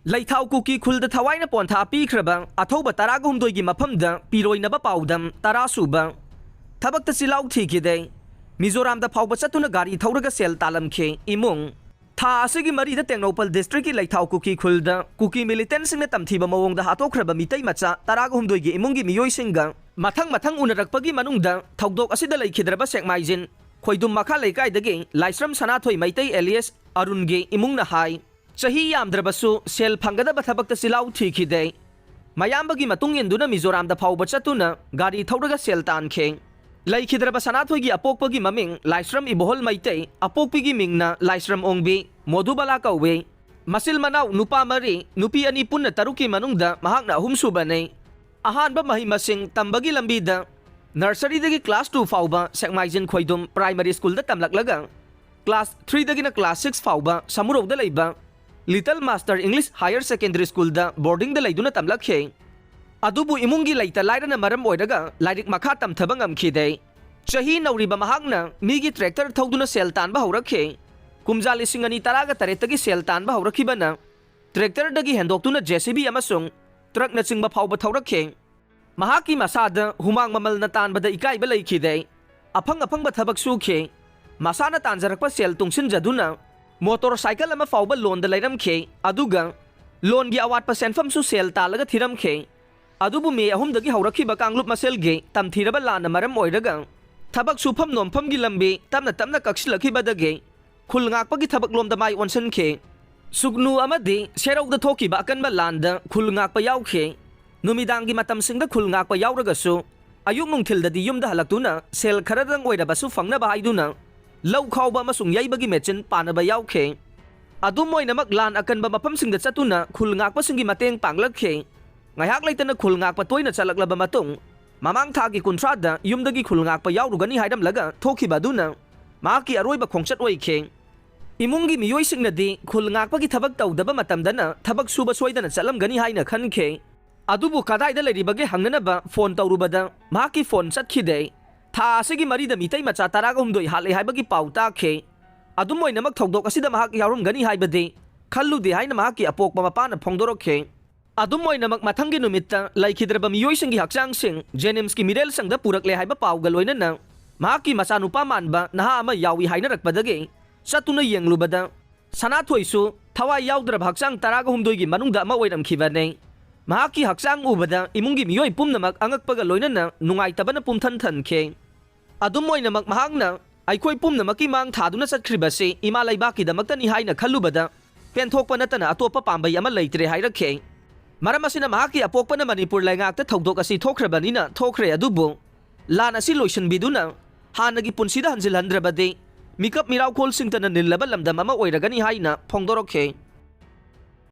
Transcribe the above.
Laithau Kuki Khulda Thawaina Pontha Pikraba, Atoba Taragumdogi Mapamda, Piroinaba Paudam, Tarasuba. Tabakta Silau Tikide, Mizoram the Paubasatuna Gari Tauraga Sel Talamke, Imung. Tha Asigi Marida Tenopal District Laithau Kuki Khulda, Kuki Militants in the Tamtiba Mawong the Hatokraba Mitay Matsa, Taragumdogi Imungi Miyoy Singa, Matang Unarakpagi Manunda, Taudok Asida Lake Hidraba Sekmaizin, Koidum Makaleka again, Lysram Sanatoi Maitay Elias, Arunge, Imung Nahai. Sahi Yamdrabasu, Sel Pangada Batabakta Silau Tikide. Mayambagi Matungin Duna Mizoram the Paubachatuna, Gari Tauraga Sel Tanke. Like Hidrabasanatogi Apokpagi Maming, Lysram Ibohol Maite, Apokpigi Mingna, Lysram Ongbi, Modubalaka Way. Masil Manau, Nupa Mari, Nupi Anipuna Taruki Manungda, Mahagna Humsubane. Ahanba Mahimasing, Tambagi Lambida. Nursery Dagi Class 2 Fauba, Sekmaizin Koidum, Primary School the Tamlaklagang. Class 3 Dagi na Class 6 Fauba, Samuro the Laiba. Little Master English Higher Secondary School da boarding da laiduna tamlakhe. Adubu imungi laita laira na maram oiraga lairik makha tamthabang amkhide. Chahi nauriba mahakna migi tractor thauduna sel tanba haurakhe. Kumja lising ani taraga taretagi sel tanba haurakibana. Tractor dagi hendoktuna JCB amasung truck na chingba phauba thaurakhe. Mahaki masada humang mamal na tanbada ikaiba laikhide. Apang ba thabak sukhe. Masana tanjarakpa sel tungsin jaduna. Motorcycle ama fauba loan da lairam khe aduga loan gi awat pa senfam su sel talaga thiram khe adubu me ahum dagi haurakhi ba kanglup masel ge tam thiraba lana maram oiraga thabak sufam nompham gi lambe tamna kaksilakhi badage khulngak pa gi thabak lom da mai onsen khe sugnu amadi serau da thoki ba kan ba landa khulngak pa yaw khe numidang gi matam sing da khulngak pa yawraga su ayuk mungthil da di yum da halaktuna sel kharadang oira ba su fangna ba haiduna Lau Kauba Masung Yaibagi Mechin, Panabaya K. Adumoy na maglan akan ba mapamsing da satuna, kulngak pa singi mateng panglag K. Ngayak laitan na kulngak pa toy na salakla ba matong. Mamang tagi kontrada, yumdagi kulngak pa yawrugan ni haidam laga, toki ba duna. Maki aroy ba kongsat oy K. Imungi miyoy sing na di, kulngak pa gitabag tau da ba matamda na, tabag suba soy da na salam gani hay na kan K. Adubu kaday da lari bagi hangna na ba, phone tau rubada, maki phone sat kide. Tha asigi marida mitay matsa taraga humdoi hale haibagi pauta khe adumoy namak thogdok asida mahak yarum gani haibade khallude haina mahaki apok pamapana phongdorok khe adumoy namak mathangi numitta laikhidraba miyoy singi hakchang sing Jenims ki Mirel sangda purakle haiba pauga loina na mahaki masanupa manba naha ama yawi haina rakpadage satuna yenglubada sanathoisu thawai yawdrab hakchang taraga humdoi gi manungda ama oiram khibane mahaki hakchang ubada imungi miyoy pumnamak angakpaga loina na nungai tabana pumthan than khe Adumoy na magmahangna ay ko'y pumnamaki mang thaduna sa kribase imalay baki da magtani hay na kalubada penthok pa natana atopa pambay ama laytre hay rakhe maramasina mahaki apok pa na Manipur lay ngakta thogdok asi thokraba nina thokre adubo lana si lotion biduna hanagi punsida hansil handrabade mikap miraw kol singtana nilaba lamdam ama oiragani hay na phongdorok khe